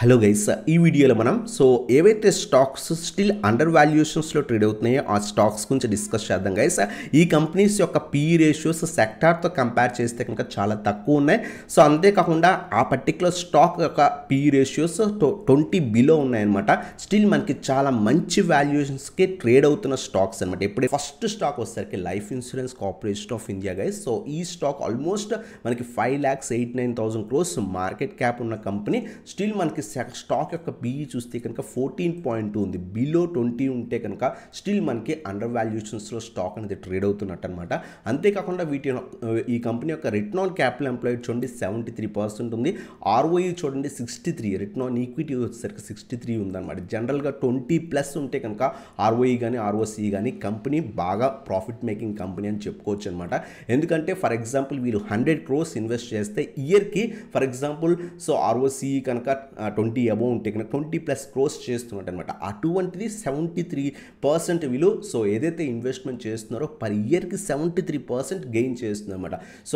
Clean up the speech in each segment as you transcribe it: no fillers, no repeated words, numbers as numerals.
Hello guys, ఈ వీడియోలో మనం ఏవైతే స్టాక్స్ స్టిల్ అండర్ వాల్యుయేషన్స్లో ట్రేడ్ అవుతున్నాయో ఆ స్టాక్స్ గురించి డిస్కస్ చేద్దాం గైస్. ఈ కంపెనీస్ యొక్క PE రేషియోస్ సెక్టార్తో కంపేర్ చేస్తే కనుక చాలా తక్కువ ఉన్నాయి. అంతేకాకుండా ఆ పర్టికులర్ స్టాక్ యొక్క PE రేషియోస్ 20 బిలో ఉన్నాయన్నమాట. స్టిల్ మనకి చాలా మంచి వాల్యుయేషన్స్కి ట్రేడ్ అవుతున్న స్టాక్స్ అనమాట. ఇప్పుడు ఫస్ట్ స్టాక్ వచ్చేసరికి life insurance corporation of India guys. ఈ స్టాక్ ఆల్మోస్ట్ మనకి 5,89,000 crores మార్కెట్ క్యాప్ ఉన్న కంపెనీ. స్టిల్ మనకి స్టాక్ యొక్క PE చూస్తే కనుక 14.2 ఉంది. బిలో 20 ఉంటే కనుక స్టిల్ మనకి అండర్ వాల్యుయేషన్స్లో స్టాక్ అనేది ట్రేడ్ అవుతున్నట్టు అనమాట. అంతేకాకుండా ఈ కంపెనీ యొక్క రిటర్న్ ఆన్ క్యాపిటల్ ఎంప్లాయిడ్ చూడండి 73% ఉంది. ROE చూడండి 63, రిటర్న్ ఆన్ ఈక్విటీ వచ్చేసరికి 63 ఉందన్నమాట. జనరల్గా 20+ ఉంటే కనుక ROE కానీ ROCE కానీ కంపెనీ బాగా ప్రాఫిట్ మేకింగ్ కంపెనీ అని చెప్పుకోవచ్చు అనమాట. ఎందుకంటే ఫర్ ఎగ్జాంపుల్ వీళ్ళు 100 crores ఇన్వెస్ట్ చేస్తే ఇయర్కి ఫర్ ఎగ్జాంపుల్ ROCE కనుక 20 అబోవ్ ఉంటే కనుక 20+ crores చేస్తున్నట్టు అనమాట. అటువంటిది 73% వీళ్ళు ఏదైతే ఇన్వెస్ట్మెంట్ చేస్తున్నారో పర్ ఇయర్కి 73% గెయిన్ చేస్తుంది అనమాట.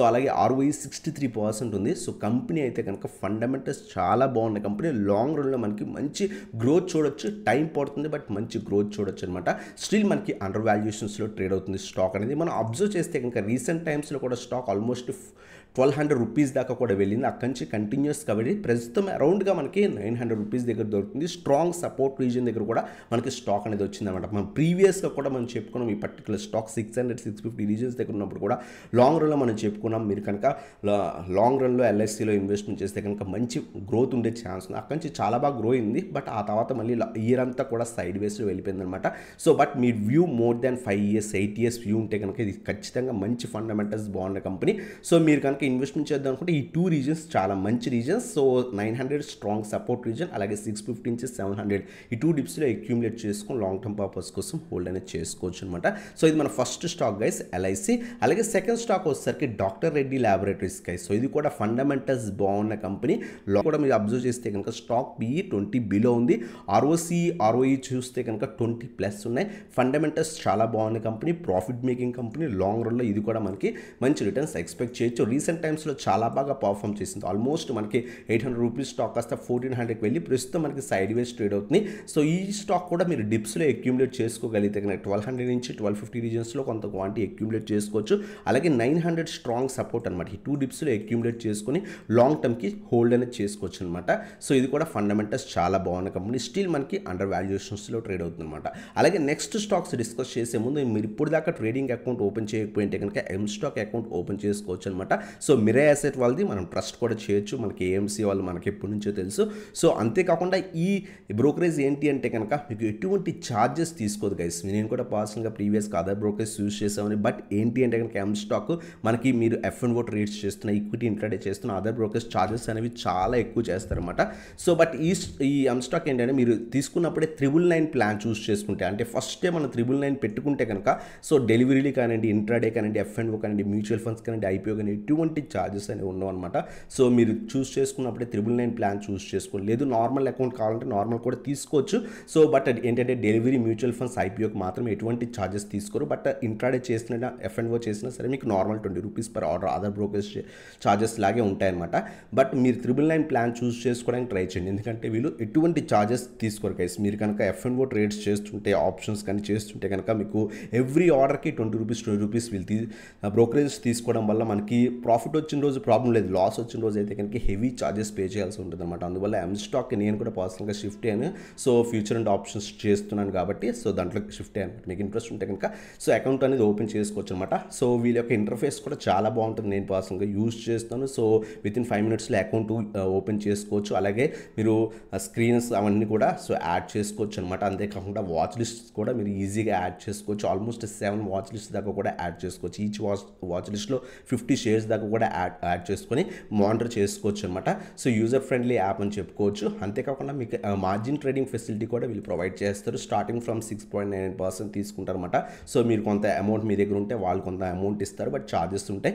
అలాగే ROE 63% ఉంది. కంపెనీ అయితే కనుక ఫండమెంటల్స్ చాలా బాగున్న కంపెనీ. లాంగ్ రన్లో మనకి మంచి గ్రోత్ చూడొచ్చు. టైం పడుతుంది బట్ మంచి గ్రోత్ చూడొచ్చు అనమాట. స్టిల్ మనకి అండర్ వాల్యుయేషన్స్లో ట్రేడ్ అవుతుంది స్టాక్ అనేది. మనం అబ్జర్వ్ చేస్తే కనుక రీసెంట్ టైమ్స్లో కూడా స్టాక్ ఆల్మోస్ట్ 1,200 రూపీస్ దాకా కూడా వెళ్ళింది. అక్కడి నుంచి కంటిన్యూస్ కాబట్టి ప్రస్తుతం అరౌండ్గా మనకి 900 రూపీస్ దగ్గర దొరుకుతుంది. స్ట్రాంగ్ సపోర్ట్ రీజన్ దగ్గర కూడా మనకి స్టాక్ అనేది వచ్చిందన్నమాట. మనం ప్రీవియస్గా కూడా మనం చెప్పుకున్నాం ఈ పర్టికులర్ స్టాక్ 600-650 రీజన్స్ దగ్గర ఉన్నప్పుడు కూడా లాంగ్ రన్లో మనం చెప్పుకున్నాం. మీరు కనుక లాంగ్ రన్లో LICలో ఇన్వెస్ట్మెంట్ చేస్తే కనుక మంచి గ్రోత్ ఉండే ఛాన్స్ ఉంది. అక్కడి నుంచి చాలా బాగా గ్రో అయింది. బట్ ఆ తర్వాత మళ్ళీ ఇయర్ అంతా కూడా సైడ్ వేస్లో వెళ్ళిపోయింది అనమాట. But me view more than 5 years 8 years view ఉంటే కనుక ఇది ఖచ్చితంగా మంచి ఫండమెంటల్స్ బాగున్న కంపెనీ. మీరు కనుక ఇన్వెస్ట్మెంట్ చేద్దాం అనుకుంటే ఈ 2 రీజన్స్ చాలా మంచి రీజన్స్. 900 స్ట్రాంగ్ సపోర్ట్ రీజన్, అలాగే 650 నుంచి 700 ఈ 2 డిప్స్లో అక్యూములేట్ చేసుకొని లాంగ్ టర్మ్ పర్పస్ కోసం హోల్డ్ అనేది చేసుకోవచ్చు అనమాట. ఇది మన ఫస్ట్ స్టాక్ గైస్ LIC. అలాగే సెకండ్ స్టాక్ వచ్చేసరికి డాక్టర్ రెడ్డి ల్యాబొరేటరీస్ గైస్. ఇది కూడా ఫండమెంటల్స్ బాగున్న కంపెనీ. కూడా మీరు అబ్జర్వ్ చేస్తే కనుక స్టాక్ PE 20 బిలో ఉంది. ROE చూస్తే కనుక 20+ ఉన్నాయి. ఫండమెంటల్స్ చాలా బాగున్న company, profit making company. Long రన్లో ఇది కూడా మనకి మంచి రిటర్న్స్ ఎక్స్పెక్ట్ చేయొచ్చు. రీసెంట్ టైమ్స్లో చాలా బాగా పర్ఫామ్ చేసింది. ఆల్మోస్ట్ మనకి 800 రూపీస్ స్టాక్ కాస్త 1,400కి వెళ్ళి ప్రస్తుతం మనకి సైడ్ వేస్ ట్రేడ్ అవుతుంది. ఈ స్టాక్ కూడా మీరు డిప్స్లో అక్యూములేట్ చేసుకోగలిగితే కనుక 1,200 నుంచి 1,250 రీజన్స్లో కొంత క్వాంటిటీ అక్యూములేట్ చేసుకోవచ్చు. అలాగే 900 స్ట్రాంగ్ సపోర్ట్ అనమాట. ఈ 2 డిప్స్లో అక్యూములేట్ చేసుకొని లాంగ్ టర్మ్కి హోల్డ్ అనేది చేసుకోవచ్చు అనమాట. ఇది కూడా ఫండమెంటల్స్ చాలా బాగున్న కంపెనీ. స్టిల్ మనకి అండర్ వాల్యుయేషన్స్లో ట్రేడ్ అవుతుంది అనమాట. అలాగే నెక్స్ట్ స్టాక్స్ డిస్కస్ చేసే ముందు మీరు ఇప్పుడు దాకా ట్రేడింగ్ అకౌంట్ ఓపెన్ చేయకపోయింటే కనుక M-Stock అకౌంట్ ఓపెన్ చేసుకోవచ్చు అనమాట. మిరే అసెట్ వాళ్ళది మనం ట్రస్ట్ కూడా చేయొచ్చు. మనకి AMC వాళ్ళు మనకి ఎప్పటి నుంచో తెలుసు. అంతేకాకుండా ఈ బ్రోకరేజ్ ఏంటి అంటే కనుక మీకు ఎటువంటి ఛార్జెస్ తీసుకోదు గైస్. నేను కూడా పర్సనల్గా ప్రీవియస్గా అదర్ బ్రోకరేజ్ యూజ్ చేసామని. బట్ ఏంటి అంటే కనుక M-Stock మనకి మీరు F&O ట్రేడ్స్ చేస్తున్న, ఈక్విటీ ఇంట్రాడే చేస్తున్న అదర్ బ్రోకరేజ్ ఛార్జెస్ అనేవి చాలా ఎక్కువ చేస్తారన్నమాట. బట్ ఈ M-Stock ఏంటంటే మీరు తీసుకున్నప్పుడే 999 ప్లాన్ చూస్ చేసుకుంటే, అంటే ఫస్టే మనం 999 పెట్టుకుంటే కనుక డెలివరీలు కానివ్వండి, ఇంట్రాడే కానివ్వండి, F&O కానివ్వండి, మ్యూచువల్ ఫండ్స్ కానివ్వండి, IPO కానీ ఎటువంటి ఛార్జెస్ అనేవి ఉండవు అనమాట. మీరు చూస్ చేసుకున్నప్పుడే 999 ప్లాన్ చూస్ చేసుకోండి. లేదు నార్మల్ అకౌంట్ కావాలంటే నార్మల్ కూడా తీసుకోవచ్చు. బట్ ఏంటంటే డెలివరీ, మ్యూచువల్ ఫండ్స్, IPOకి మాత్రం ఎటువంటి ఛార్జెస్ తీసుకోరు. బట్ ఇంట్రాడే చేసిన, F&O చేసినా సరే మీకు normal 20 rupees per order other brokerage charges లాగే ఉంటాయన్నమాట. బట్ మీరు 999 ప్లాన్ చూస్ చేసుకోవడానికి ట్రై చేయండి. ఎందుకంటే వీళ్ళు ఎటువంటి ఛార్జెస్ తీసుకోరు గైస్. మీరు కనుక F&O ట్రేడ్స్ చేస్తుంటే, ఆప్షన్స్ కానీ చేస్తుంటే కనుక మీకు ఎవ్రీ ఆర్డర్కి 20 రూపీస్ వీళ్ళు బ్రోకరేజ్ తీసుకోవడం వల్ల మనకి ప్రాఫిట్ వచ్చిన రోజు ప్రాబ్లం లేదు. లాస్ వచ్చిన రోజు అయితే కనుక హెవీ ఛార్జెస్ పే చేయాల్సి ఉంటుంది అనమాట. అందువల్ల M-Stock నేను కూడా పర్సనల్గా షిఫ్ట్ అయ్యాను. ఫ్యూచర్ అండ్ ఆప్షన్స్ చేస్తున్నాను కాబట్టి దాంట్లో షిఫ్ట్ అయ్యాను. మీకు ఇంట్రెస్ట్ ఉంటే కనుక అకౌంట్ అనేది ఓపెన్ చేసుకోవచ్చు అనమాట. వీళ్ళ యొక్క ఇంటర్ఫేస్ కూడా చాలా బాగుంటుంది. నేను పర్సనల్గా యూజ్ చేస్తాను. వితిన్ 5 minutesలో అకౌంట్ ఓపెన్ చేసుకోవచ్చు. అలాగే మీరు స్క్రీన్స్ అవన్నీ కూడా యాడ్ చేసుకోవచ్చు అనమాట. అంతేకాకుండా వాచ్ లిస్ట్ కూడా మీరు ఈజీగా యాడ్ చేసుకోవచ్చు. ఆల్మోస్ట్ 7 వాచ్ లిస్ట్ దాకా కూడా యాడ్ చేసుకోవచ్చు. ఈచ్ వాచ్ లిస్ట్లో 50 షేర్స్ దాకా కూడా యాడ్ చేసుకొని మానిటర్ చేసుకోవచ్చు అనమాట. యూజర్ ఫ్రెండ్లీ యాప్ అని చెప్పుకోవచ్చు. అంతేకాకుండా మీకు మార్జిన్ ట్రేడింగ్ ఫెసిలిటీ కూడా వీళ్ళు ప్రొవైడ్ చేస్తారు. స్టార్టింగ్ ఫ్రమ్ 6.99% తీసుకుంటారు అనమాట. మీరు కొంత అమౌంట్ మీ దగ్గర ఉంటే వాళ్ళు కొంత అమౌంట్ ఇస్తారు, బట్ ఛార్జెస్ ఉంటాయి.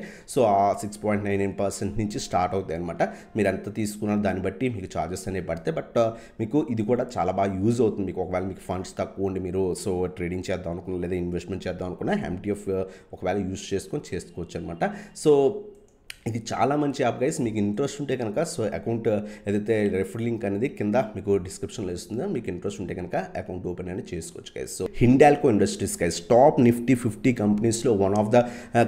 ఆ 6.99% నుంచి స్టార్ట్ అవుతాయి అనమాట. మీరు ఎంత తీసుకున్నారు దాన్ని బట్టి మీకు ఛార్జెస్ అనేవి పడతాయి. బట్ మీకు ఇది కూడా చాలా బాగా యూజ్ అవుతుంది. మీకు ఒకవేళ మీకు ఫండ్స్ తక్కువ ఉండి మీరు ట్రేడింగ్ చేద్దాం అనుకున్నా, లేదా ఇన్వెస్ట్మెంట్ చేద్దాం అనుకున్నా MTF ఒకవేళ యూజ్ చేసుకోవచ్చు అనమాట. ఇది చాలా మంచి యాప్ గైస్. మీకు ఇంట్రెస్ట్ ఉంటే కనుక సో అకౌంట్ ఏదైతే రెఫర్ లింక్ అనేది కింద మీకు డిస్క్రిప్షన్లో ఇస్తుందో మీకు ఇంట్రెస్ట్ ఉంటే కనుక అకౌంట్ ఓపెన్ అనేది చేసుకోవచ్చు guys. So Hindalco industries guys top Nifty 50 కంపెనీస్లో వన్ ఆఫ్ ద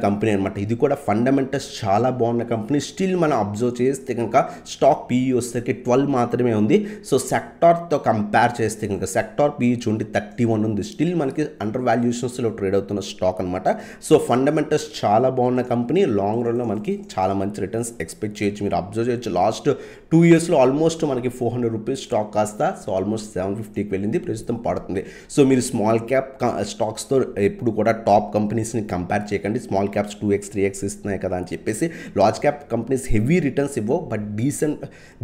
కంపెనీ అనమాట. ఇది కూడా ఫండమెంటల్స్ చాలా బాగున్న కంపెనీ. స్టిల్ మనం అబ్జర్వ్ చేస్తే కనుక స్టాక్ పీఈ వస్తే 12 మాత్రమే ఉంది. సో సెక్టార్తో కంపేర్ చేస్తే కనుక సెక్టార్ పీఈ చూడండి 31 ఉంది. స్టిల్ మనకి అండర్ వాల్యుయేషన్స్లో ట్రేడ్ అవుతున్న స్టాక్ అనమాట. సో ఫండమెంటల్స్ చాలా బాగున్న కంపెనీ. లాంగ్ రన్లో మనకి చాలా మంచి రిటర్న్స్ ఎక్స్పెక్ట్ చేయొచ్చు. మీరు అబ్జర్వ్ చేయొచ్చు లాస్ట్ 2 ఇయర్స్లో ఆల్మోస్ట్ మనకి 400 రూపీస్ స్టాక్ కాస్త సో ఆల్మోస్ట్ 750కి వెళ్ళింది, ప్రస్తుతం పడుతుంది. సో మీరు స్మాల్ క్యాప్ స్టాక్స్తో ఎప్పుడు కూడా టాప్ కంపెనీస్ని కంపేర్ చేయకండి. స్మాల్ క్యాప్స్ 2x 3x ఇస్తున్నాయి కదా అని చెప్పేసి large cap companies heavy returns ఇవ్వవు, బట్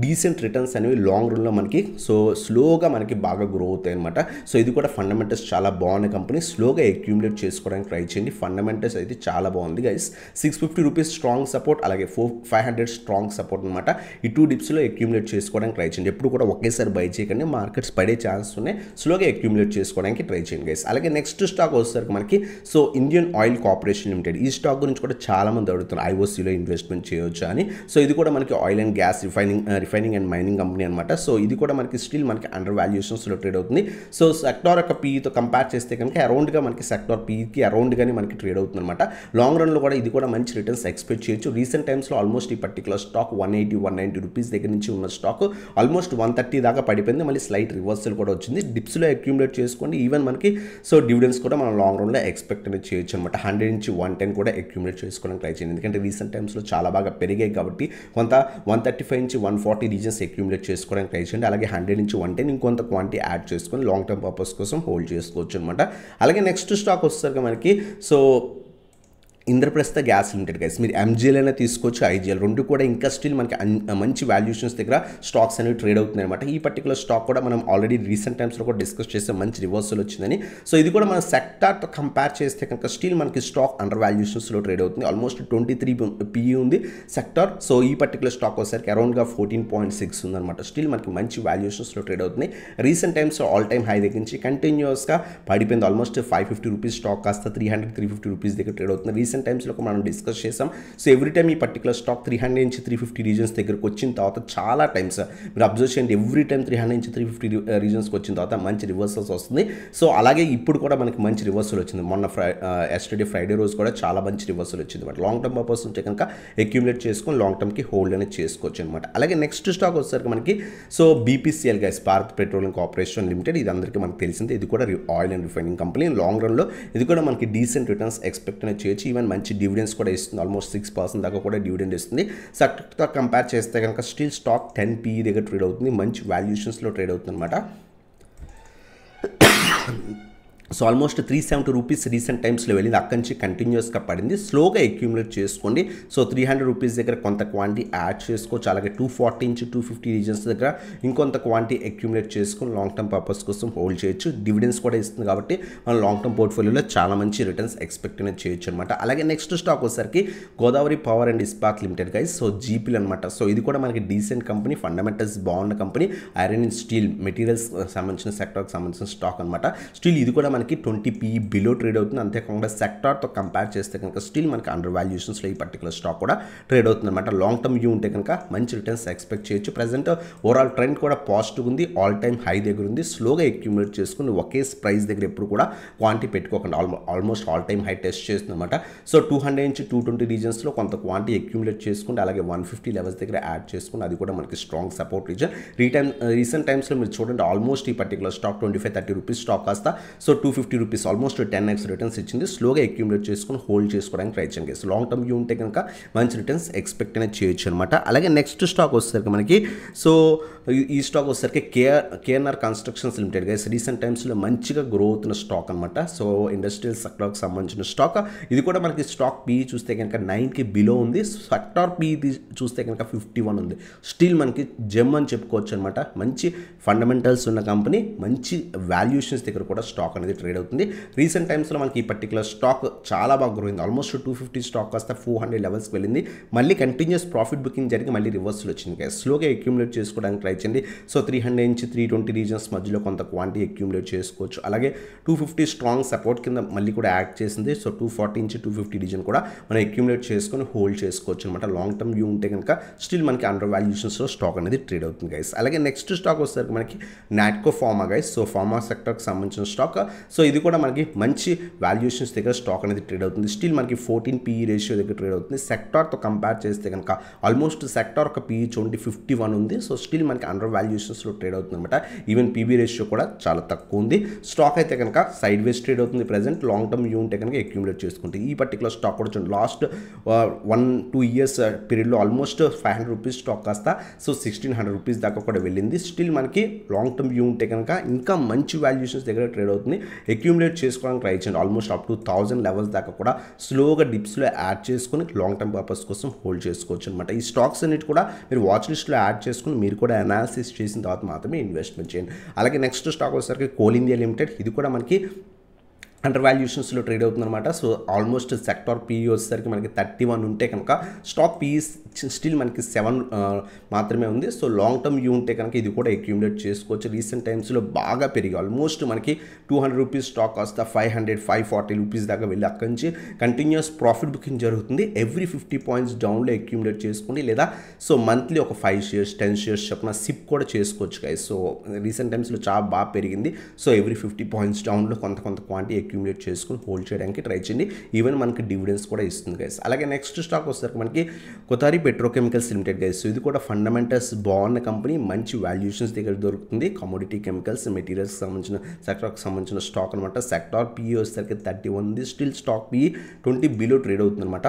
డీసెంట్ రిటర్న్స్ అనేవి లాంగ్ రన్లో మనకి సో స్లోగా మనకి బాగా గ్రో అవుతాయి అనమాట. సో ఇది కూడా ఫండమెంటల్స్ చాలా బాగున్న కంపెనీ. స్లోగా అక్యూములేట్ చేసుకోవడానికి ట్రై చేయండి. ఫండమెంటల్స్ అయితే చాలా బాగుంది గైస్. 650 రూపీస్ స్ట్రాంగ్ సపోర్ట్, అలాగే 500 స్ట్రాంగ్ సపోర్ట్ అనమాట. ఈ 2 డిప్స్లో అక్యూములేట్ చేసుకోవడానికి ట్రై చేయండి. ఎప్పుడు కూడా ఒకేసారి బై చేయకండి, మార్కెట్స్ పడే ఛాన్స్ ఉన్నాయి. స్లోగా అక్యూములేట్ చేసుకోవడానికి ట్రై చేయండి గైస్. అలాగే నెక్స్ట్ స్టాక్ వచ్చేసరికి మనకి so Indian oil corporation limited. ఈ స్టాక్ గురించి కూడా చాలా మంది అడుగుతున్నారు ఐఓసీలో ఇన్వెస్ట్మెంట్ చేయొచ్చా అని. సో ఇది కూడా మనకి oil and gas refining and mining company అనమాట. సో ఇది కూడా మనకి స్టిల్ మనకి అండర్ వాల్యుయేషన్స్లో ట్రేడ్ అవుతుంది. సో సెక్టార్ యొక్క పీఈతో కంపేర్ చేస్తే కనుక అరౌండ్గా మనకి సెక్టార్ పీఈకి అరౌండ్గానే మనకి ట్రేడ్ అవుతుంది అనమాట. లాంగ్ రన్లో కూడా ఇది కూడా మంచి రిటర్న్స్ ఎక్స్పెక్ట్ చేయొచ్చు. రీసెంట్ టైమ్స్లో ఆల్మోస్ట్ ఈ పర్టికులర్ స్టాక్ 180-190 రూపీస్ దగ్గర నుంచి ఉన్న స్టాక్ ఆల్మోస్ట్ 130 దాకా పడిపోయింది. మళ్ళీ స్లైట్ రివర్సల్ కూడా వచ్చింది. డిప్స్లో అక్యూములేట్ చేసుకోండి. ఈవెన్ మనకి సో డివిడెండ్స్ కూడా మనం లాంగ్ రన్లో ఎక్స్పెక్ట్ అనేది చేయొచ్చు అనమాట. 100 నుంచి 110 కూడా అక్యూములేట్ చేసుకోవడానికి ట్రై చేయండి. ఎందుకంటే రీసెంట్ టైమ్స్లో చాలా బాగా పెరిగాయి కాబట్టి కొంత 135 నుంచి 140 రీజన్స్ అక్యూములేట్ చేసుకోవడానికి ట్రై చేయండి. అలాగే 100 నుంచి 110 ఇంకొంత క్వాంటిటీ యాడ్ చేసుకొని లాంగ్ టర్మ్ పర్పస్ కోసం హోల్డ్ చేసుకోవచ్చు అనమాట. అలాగే నెక్స్ట్ స్టాక్ వస్తారు మనకి so Indraprastha gas limited guys. మీరు ఎంజీఎల్ అయినా తీసుకోవచ్చు, ఐజీఎల్ రెండు కూడా ఇంకా స్టిల్ మనకి మంచి వాల్యుయేషన్స్ దగ్గర స్టాక్స్ అనేవి ట్రేడ్ అవుతున్నాయి అనమాట. ఈ పర్టికులర్ స్టాక్ కూడా మనం ఆల్రెడీ రీసెంట్ టైమ్స్లో కూడా డిస్కస్ చేస్తే మంచి రివర్సల్ వచ్చిందని. సో ఇది కూడా మన సెక్టార్తో కంపేర్ చేస్తే కనుక స్టిల్ మనకి స్టాక్ అండర్ వాల్యుయేషన్స్లో ట్రేడ్ అవుతుంది. ఆల్మోస్ట్ 23 పీఈ ఉంది సెక్టార్. సో ఈ పర్టికులర్ స్టాక్ వచ్చేసరికి అరౌండ్గా 14.6 ఉందన్నమాట. స్టిల్ మనకి మంచి వాల్యుయేషన్స్లో ట్రేడ్ అవుతుంది. రీసెంట్ టైమ్స్లో ఆల్ టైమ్ హై దగ్గర నుంచి కంటిన్యూస్గా పడిపోయింది. ఆల్మోస్ట్ 550 రూపీస్ స్టాక్ కాస్త 300-350 రూపీస్ దగ్గర ట్రేడ్ అవుతుంది. రీసెంట్ టైమ్స్లో మనం డిస్కస్ చేసాం. సో ఎవ్రీ టైమ్ ఈ పర్టికులర్ స్టాక్ 300 నుంచి 350 రీజన్స్ దగ్గరకు వచ్చిన తర్వాత చాలా టైమ్స్ మీరు అబ్జర్వ్ చేయండి. ఎవ్రీ టైమ్ 300 నుంచి 350 రీజన్స్కి వచ్చిన తర్వాత మంచి రివర్సల్స్ వస్తుంది. సో అలాగే ఇప్పుడు కూడా మనకి మంచి రివర్సల్ వచ్చింది. మొన్న ఎస్టర్డే ఫ్రైడే రోజు కూడా చాలా మంచి రివర్సల్ వచ్చింది. బట్ లాంగ్ టర్మ్ పర్పస్ ఉంటే కనుక అక్యూములేట్ చేసుకొని లాంగ్ టర్మ్కి హోల్డ్ అనేది చేసుకోవచ్చు అనమాట. అలాగే నెక్స్ట్ స్టాక్ వచ్చేసరికి మనకి so BPCL guys, Bharat petroleum corporation limited. ఇది అందరికీ మనకు తెలిసిందే. ఇది కూడా oil and refining company. Long రన్లో ఇది కూడా మనకి డీసెంట్ రిటర్న్స్ ఎక్స్పెక్ట్ అనేది చేయొచ్చు. ఈవెన్ మంచి డివిడెండ్స్ కూడా ఇస్తుంది. ఆల్మోస్ట్ 6% దాకా కూడా డివిడెండ్ ఇస్తుంది. సెక్టర్తో కంపేర్ చేస్తే కనుక స్టిల్ స్టాక్ 10 PE దగ్గర ట్రేడ్ అవుతుంది. మంచి వాల్యుయేషన్స్లో ట్రేడ్ అవుతుంది అనమాట. సో ఆల్మోస్ట్ 370 రూపీస్ రీసెంట్ టైమ్స్లో వెళ్ళింది. అక్కడి నుంచి కంటిన్యూస్గా పడింది. స్లోగా అక్యూములేట్ చేసుకోండి. సో 300 రూపీస్ దగ్గర కొంత క్వాంటిటీ యాడ్ చేసుకోవచ్చు. అలాగే 240 నుంచి 250 రీజన్స్ దగ్గర ఇంకొంత క్వాంటిటీ అక్యూములేట్ చేసుకొని లాంగ్ టర్మ్ పర్పస్ కోసం హోల్డ్ చేయొచ్చు. డివిడెండ్స్ కూడా ఇస్తుంది కాబట్టి మన లాంగ్ టర్మ్ పోర్ట్ఫోలియోలో చాలా మంచి రిటర్న్స్ ఎక్స్పెక్ట్ అనేది చేయొచ్చు అనమాట. అలాగే నెక్స్ట్ స్టాక్ వచ్చేసరికి Godavari power and Ispat limited guys. So జీపీలు అనమాట. సో ఇది కూడా మనకి డీసెంట్ కంపెనీ, ఫండమెంటల్స్ బాగున్న company. Iron and steel materials సంబంధించిన సెక్టార్కి సంబంధించిన స్టాక్ అనమాట. స్టిల్ ఇది కూడా మనకి 20 PE బిలో ట్రేడ్ అవుతుంది. అంతేకాకుండా సెక్టార్తో కంపేర్ చేస్తే కనుక స్టిల్ మనకి అండర్ వాల్యుయేషన్స్లో ఈ పర్టికులర్ స్టాక్ కూడా ట్రేడ్ అవుతుంది అనమాట. లాంగ్ టర్మ్ వ్యూ ఉంటే కనుక మంచి రిటర్న్స్ ఎక్స్పెక్ట్ చేయొచ్చు. ప్రజెంట్ ఓవరాల్ ట్రెండ్ కూడా పాజిటివ్ ఉంది. ఆల్ టైమ్ హై దగ్గర ఉంది. స్లోగా అక్యూములేట్ చేసుకుని ఒకే ప్రైస్ దగ్గర ఎప్పుడు కూడా క్వాంటిటీ పెట్టుకోకుండా almost all time high test చేస్తుంది అనమాట. సో 200 నుంచి 220 రీజన్స్లో కొంత క్వాంటిటీ అక్యూములేట్ చేసుకుంటే అలాగే 150 లెవెల్స్ దగ్గర యాడ్ చేసుకుని అది కూడా మనకి స్ట్రాంగ్ సపోర్ట్ రీజన్. రీసెంట్ టైమ్స్లో మీరు చూడండి ఆల్మోస్ట్ ఈ పర్టికులర్ స్టాక్ 25-30 రూపీస్ స్టాక్ కాస్త so 250 rupees almost 10x returns ఇచ్చింది. స్లోగా అక్యూములేట్ చేసుకుని హోల్డ్ చేసుకోవడానికి ట్రై చేయండి. లాంగ్ టర్మ్ వ్యూ ఉంటే కనుక మంచి రిటర్న్స్ ఎక్స్పెక్ట్ అనేది చేయొచ్చు అనమాట. అలాగే నెక్స్ట్ స్టాక్ వచ్చేసరికి మనకి సో ఈ స్టాక్ వచ్చేసరికి KNR constructions limited guys. Recent టైమ్స్లో మంచిగా గ్రో అవుతున్న స్టాక్ అనమాట. సో ఇండస్ట్రియల్ సెక్టార్కి సంబంధించిన స్టాక్. ఇది కూడా మనకి స్టాక్ పీఈ చూస్తే కనుక 9కి బిలో ఉంది. సెక్టార్ పీఈ చూస్తే కనుక 51 ఉంది. స్టిల్ మనకి జెమ్ అని చెప్పుకోవచ్చు అనమాట. మంచి ఫండమెంటల్స్ ఉన్న కంపెనీ, మంచి వాల్యుయేషన్స్ దగ్గర కూడా స్టాక్ అనేది అనేది ట్రేడ్ అవుతుంది. రీసెంట్ టైమ్స్లో మనకి ఈ పర్టికులర్ స్టాక్ చాలా బాగా గ్రో అయింది. ఆల్మోస్ట్ 250 స్టాక్ కాస్త 400 లెవెల్స్కి వెళ్ళింది. మళ్ళీ కంటిన్యూస్ ప్రాఫిట్ బుకింగ్ జరిగి మళ్ళీ రివర్సల్ వచ్చింది గైస్. స్లోగా అక్యూములేట్ చేసుకోవడానికి ట్రై చేయండి. సో 300 నుంచి 320 రీజన్స్ మధ్యలో కొంత క్వాంటిటీ అక్యూములేట్ చేసుకోవచ్చు. అలాగే 250 స్ట్రాంగ్ సపోర్ట్ కింద మళ్ళీ కూడా యాక్ట్ చేసింది. సో 240 నుంచి 250 రీజన్ కూడా మనం అక్యూములేట్ చేసుకొని హోల్డ్ చేసుకోవచ్చు అనమాట. లాంగ్ టర్మ్ వ్యూ ఉంటే కనుక స్టిల్ మనకి అండర్ వాల్యుయేషన్స్లో స్టాక్ అనేది ట్రేడ్ అవుతుంది గైస్. అలాగే నెక్స్ట్ స్టాక్ వచ్చేసరికి మనకి Natco pharma guys. So pharma సెక్టర్కి సంబంధించిన స్టాక్. సో ఇది కూడా మనకి మంచి వాల్యుయేషన్స్ దగ్గర స్టాక్ అనేది ట్రేడ్ అవుతుంది. స్టిల్ మనకి 14 PE రేషియో దగ్గర ట్రేడ్ అవుతుంది. సెక్టార్తో కంపేర్ చేస్తే కనుక ఆల్మోస్ట్ సెక్టార్ ఒక PE చూడండి 51 ఉంది. సో స్టిల్ మనకి అండర్ వాల్యుయేషన్స్లో ట్రేడ్ అవుతుంది అనమాట. ఈవెన్ PB రేషియో కూడా చాలా తక్కువ ఉంది. స్టాక్ అయితే కనుక సైడ్ వేస్ ట్రేడ్ అవుతుంది ప్రెసెంట్. లాంగ్ టర్మ్ వ్యూ ఉంటే కనుక అక్యూములేట్ చేసుకుంటుంది. ఈ పర్టికులర్ స్టాక్ కూడా చూడండి లాస్ట్ 1-2 ఇయర్స్ పీరియడ్లో ఆల్మోస్ట్ 500 రూపీస్ స్టాక్ కాస్త సో 1600 రూపీస్ దాకా కూడా వెళ్ళింది. స్టిల్ మనకి లాంగ్ టర్మ్ వ్యూ ఉంటే కనుక ఇంకా మంచి వాల్యుయేషన్స్ దగ్గర ట్రేడ్ అవుతుంది. అక్యూములేట్ చేసుకోవడానికి ట్రై చేయండి. ఆల్మోస్ట్ అప్ టు 1000 లెవెల్స్ దాకా కూడా స్లోగా డిప్స్లో యాడ్ చేసుకుని లాంగ్ టర్మ్ పర్పస్ కోసం హోల్డ్ చేసుకోవచ్చు అనమాట. ఈ స్టాక్స్ అన్నిటి కూడా మీరు వాచ్ లిస్ట్లో యాడ్ చేసుకుని మీరు కూడా అనాలిసిస్ చేసిన తర్వాత మాత్రమే ఇన్వెస్ట్మెంట్ చేయండి. అలాగే నెక్స్ట్ స్టాక్ వచ్చేసరికి కోల్ ఇండియా లిమిటెడ్. ఇది కూడా మనకి అండర్ వాల్యుయేషన్స్లో ట్రేడ్ అవుతుందన్నమాట. సో ఆల్మోస్ట్ సెక్టార్ PE వచ్చేసరికి మనకి 31 ఉంటే కనుక స్టాక్ PE స్టిల్ మనకి 7 మాత్రమే ఉంది. సో లాంగ్ టర్మ్ వ్యూ ఉంటే కనుక ఇది కూడా అక్యూములేట్ చేసుకోవచ్చు. రీసెంట్ టైమ్స్లో బాగా పెరిగి ఆల్మోస్ట్ మనకి 200 రూపీస్ స్టాక్ కాస్త 500-540 రూపీస్ దాకా వెళ్ళి అక్కడి నుంచి కంటిన్యూస్ ప్రాఫిట్ బుకింగ్ జరుగుతుంది. ఎవ్రీ 50 పాయింట్స్ డౌన్లో అక్యూములేట్ చేసుకోండి. లేదా సో మంత్లీ ఒక 5 షేర్స్ 10 షేర్స్ చెప్పిన సిప్ కూడా చేసుకోవచ్చు గైస్. సో రీసెంట్ టైమ్స్లో చాలా బాగా పెరిగింది. సో ఎవ్రీ 50 పాయింట్స్ డౌన్లో కొంత క్వాంటిటీ అక్యూములేట్ చేసుకుని హోల్డ్ చేయడానికి ట్రై చేయండి. ఈవెన్ మనకి డివిడెండ్స్ కూడా ఇస్తుంది గైస్. అలాగే నెక్స్ట్ స్టాక్ వచ్చేసరికి మనకి Kothari petrochemicals limited guys. So ఇది కూడా ఫండమెంటల్స్ బాగున్న కంపెనీ, మంచి వాల్యుయేషన్స్ దగ్గర దొరుకుతుంది. కమోడిటీ కెమికల్స్ మెటీరియల్స్కి సంబంధించిన సెక్టార్కి సంబంధించిన స్టాక్ అనమాట. సెక్టార్ PE వచ్చేసరికి 31 ఉంది. Still stock PE 20 below trade అవుతుంది అనమాట.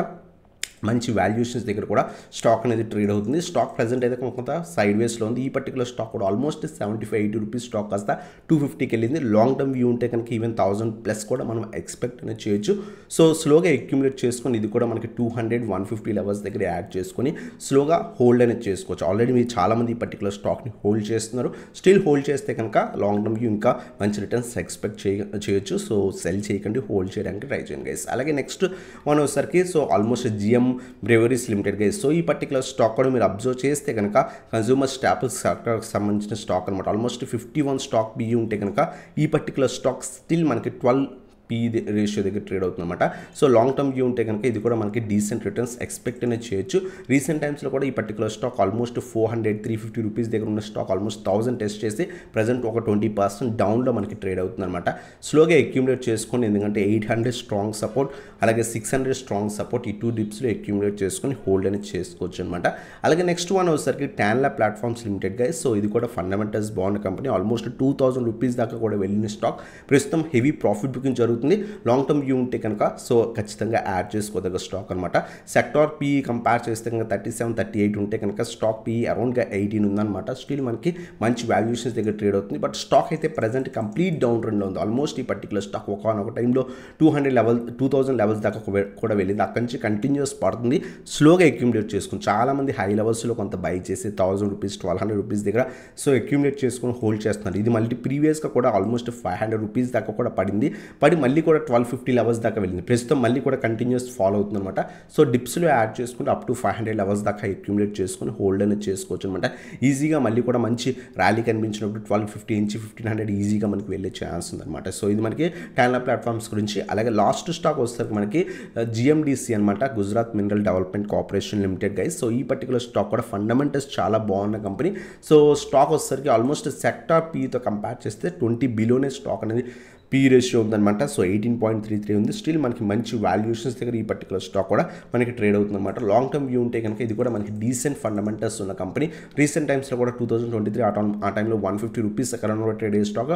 మంచి వాల్యుయేషన్స్ దగ్గర కూడా స్టాక్ అనేది ట్రేడ్ అవుతుంది. స్టాక్ ప్రెజెంట్ అయితే కొంత సైడ్ వేస్లో ఉంది. ఈ పర్టికులర్ స్టాక్ కూడా ఆల్మోస్ట్ 75-80 రూపీస్ స్టాక్ కాస్త 250కి వెళ్ళింది. లాంగ్ టర్మ్ వ్యూ ఉంటే కనుక ఈవెన్ 1000+ కూడా మనం ఎక్స్పెక్ట్ అనేది చేయొచ్చు. సో స్లోగా అక్యూములేట్ చేసుకొని ఇది కూడా మనకి 200-150 లెవెల్స్ దగ్గర యాడ్ చేసుకొని స్లోగా హోల్డ్ అనేది చేసుకోవచ్చు. ఆల్రెడీ మీరు చాలామంది ఈ పర్టికులర్ స్టాక్ని హోల్డ్ చేస్తున్నారు. స్టిల్ హోల్డ్ చేస్తే కనుక లాంగ్ టర్మ్ వ్యూ ఇంకా మంచి రిటర్న్స్ ఎక్స్పెక్ట్ చేయొచ్చు. సో సెల్ చేయకండి, హోల్డ్ చేయడానికి ట్రై చేయండి గైస్. అలాగే నెక్స్ట్ వన్ వచ్చేసరికి so almost GM breweries limited guys. So ఈ పర్టికులర్ స్టాక్ కూడా మీరు అబ్జర్వ్ చేస్తే కనుక కన్జ్యూమర్ స్టాపుల్స్ సెక్టర్కి సంబంధించిన స్టాక్ అనమాట. ఆల్మోస్ట్ 51 స్టాక్ PE ఉంటే కనుక ఈ పర్టికులర్ స్టాక్ స్టిల్ మనకి 12 PE రేషియో దగ్గర ట్రేడ్ అవుతుందన్నమాట. సో లాంగ్ టర్మ్ వ్యూ ఉంటే కనుక ఇది కూడా మనకి డీసెంట్ రిటర్న్స్ ఎక్స్పెక్ట్ అనేది చేయొచ్చు. రీసెంట్ టైమ్స్లో కూడా ఈ పర్టికులర్ స్టాక్ ఆల్మోస్ట్ 400-350 రూపీస్ దగ్గర ఉన్న స్టాక్ ఆల్మోస్ట్ 1000 టెస్ట్ చేసి ప్రజెంట్ ఒక 20% డౌన్లో మనకి ట్రేడ్ అవుతుందన్నమాట. స్లోగా అక్యూములేట్ చేసుకోండి. ఎందుకంటే 800 స్ట్రాంగ్ సపోర్ట్ అలాగే 600 స్ట్రాంగ్ సపోర్ట్ ఈ 2 డిప్స్లో అక్యూములేట్ చేసుకొని హోల్డ్ అనేది చేసుకోవచ్చు అనమాట. అలాగే నెక్స్ట్ వన్ వచ్చేసరికి టాన్లా ప్లాట్ఫామ్స్ లిమిటెడ్ గైస్. సో ఇది కూడా ఫండమెంటల్స్ బాగున్న కంపెనీ. ఆల్మోస్ట్ 2000 రూపీస్ దాకా కూడా వెళ్ళిన స్టాక్ ప్రస్తుతం హెవీ ప్రాఫిట్ బుకింగ్ జరుగుతుంది. లాంగ్ టర్మ్ వ్యూ ఉంటే కనుక సో ఖచ్చితంగా యాడ్ చేసుకోదగ్గ స్టాక్ అనమాట. సెక్టార్ PE కంపేర్ చేస్తే కనుక 37-38 ఉంటే కనుక స్టాక్ PE అరౌండ్గా 18 ఉందన్నమాట. స్టిల్ మనకి మంచి వాల్యుయేషన్స్ దగ్గర ట్రేడ్ అవుతుంది. బట్ స్టాక్ అయితే ప్రజెంట్ కంప్లీట్ డౌన్ ట్రెండ్లో ఉంది. ఆల్మోస్ట్ ఈ పర్టికులర్ స్టాక్ ఒక టైంలో 2000 లెవెల్స్ దాకా కూడా వెళ్ళింది. అక్కడి నుంచి కంటిన్యూస్ పడుతుంది. స్లోగా అక్యూములేట్ చేసుకుని చాలామంది హై లెవెల్స్లో కొంత బై చేసి 1000 రూపీస్ 1200 రూపీస్ దగ్గర సో అక్యూములేట్ చేసుకొని హోల్డ్ చేస్తున్నారు. ఇది మళ్ళీ ప్రీవియస్గా కూడా ఆల్మోస్ట్ 500 రూపీస్ దాకా కూడా పడి మళ్ళీ కూడా 1250 లెవెల్స్ దాకా వెళ్ళింది. ప్రస్తుతం మళ్ళీ కూడా కంటిన్యూస్ ఫాలో అవుతుంది అనమాట. సో డిప్స్లో యాడ్ చేసుకుంటే అప్ టు 500 లెవెల్స్ దాకా అక్యూములేట్ చేసుకొని హోల్డ్ అనేది చేసుకోవచ్చు అనమాట. ఈజీగా మళ్ళీ కూడా మంచి ర్యాలీ కనిపించినప్పుడు 1250 నుంచి 1500 ఈజీగా మనకి వెళ్ళే ఛాన్స్ ఉందన్నమాట. సో ఇది మనకి టాన్లా ప్లాట్ఫామ్స్ గురించి. అలాగే లాస్ట్ స్టాక్ వస్తే మనకి GMDC అనమాట, Gujarat mineral development corporation limited guys. So ఈ పర్టికులర్ స్టాక్ కూడా ఫండమెంటల్స్ చాలా బాగున్న కంపెనీ. సో స్టాక్ వచ్చేసరికి ఆల్మోస్ట్ సెక్టార్ PEతో కంపేర్ చేస్తే 20 బిలోనే స్టాక్ అనేది PE రేషియో ఉందన్నమాట. సో 18.33 ఉంది. స్టిల్ మనకి మంచి వాల్యుయేషన్స్ దగ్గర ఈ పర్టికులర్ స్టాక్ కూడా మనకి ట్రేడ్ అవుతుందన్నమాట. లాంగ్ టర్మ్ వ్యూ ఉంటే కనుక ఇది కూడా మనకి డీసెంట్ ఫండమెంటల్స్ ఉన్న కంపెనీ. రీసెంట్ టైమ్స్లో కూడా 2023 ఆ టైంలో 150 రూపీస్ కరెంట్ ట్రేడ్ అయ్యే స్టాక్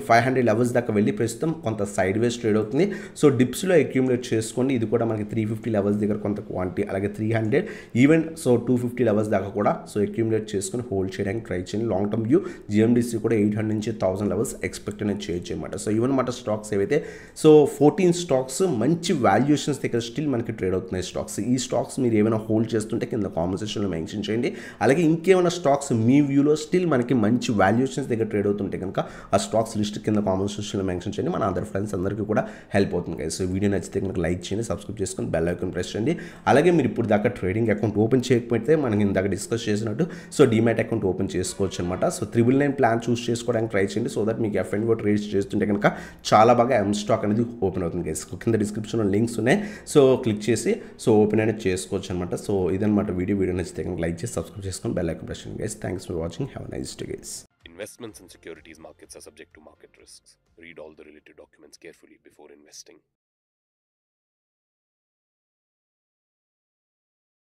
500 లెవెల్స్ దాకా వెళ్ళి ప్రస్తుతం కొంత సైడ్ వేస్ ట్రేడ్ అవుతుంది. సో డిప్స్లో అక్యూములేట్ చేసుకోండి. ఇది కూడా మనకి 350 లెవెల్స్ దగ్గర కొంత క్వాంటిటీ అలాగే 300 ఈవెన్ సో 250 లెవెల్స్ దాకా కూడా సో అక్యూములేట్ చేసుకొని హోల్డ్ చేయడానికి ట్రై చేయండి. లాంగ్ టర్మ్ వ్యూ GMDC కూడా 800 నుంచి 1000 లెవెల్స్ ఎక్స్పెక్ట్ అనేది చేయొచ్చు అనమాట. సో ఇవన్నమాట స్టాక్స్ ఏవైతే సో 14 స్టాక్స్ మంచి వాల్యుయేషన్స్ దగ్గర స్టిల్ మనకి ట్రేడ్ అవుతున్నాయి స్టాక్స్. ఈ స్టాక్స్ మీరు ఏమైనా హోల్డ్ చేస్తుంటే కింద కామెంట్ సెక్షన్లో మెన్షన్ చేయండి. అలాగే ఇంకేమైనా స్టాక్స్ మీ వ్యూలో స్టిల్ మనకి మంచి వాల్యుయేషన్స్ దగ్గర ట్రేడ్ అవుతుంటే కనుక ఆ స్టాక్స్ లిస్ట్ కింద కామెంట్ సెక్షన్లో మెన్షన్ చేయండి. మన అదర్ ఫ్రెండ్స్ అందరికీ కూడా హెల్ప్ అవుతుంది గైస్. సో వీడియో నచ్చితే కనుక లైక్ చేయండి, సబ్స్క్రైబ్ చేసుకొని బెల్ ఐకాన్ ప్రెస్ చేయండి. అలాగే మీరు ఇప్పుడు దాకా ట్రేడింగ్ అకౌంట్ ఓపెన్ చేయకపోతే మనం ఇందాక డిస్కస్ చేసినట్టు సో డీమ్యాట్ అకౌంట్ ఓపెన్ చేసుకోవచ్చు అనమాట. సో 999 ప్లాన్ చూస్ చేసుకోవడానికి ట్రై చేయండి. సో దట్ మీకు ఎఫ్ఎన్ఓ ట్రేడ్స్ చేస్తుంటే కనుక చాలా బాగా ఎం స్టాక్ అనేది ఓపెన్ అవుతుంది గైస్. కింద డిస్క్రిప్షన్లో లింక్స్ ఉన్నాయి. సో క్లిక్ చేసి సో ఓపెన్ అనేది చేసుకోవచ్చు అనమాట. సో ఇదనమాట వీడియో నచ్చితే కనుక లైక్ చేసి సబ్స్క్రైబ్ చేసుకొని బెల్ ఐకాన్ ప్రెస్ చేయండి guys. Thanks for watching. Have a nice day guys. Investments in securities markets are subject to market risks. Read all the related documents carefully before investing.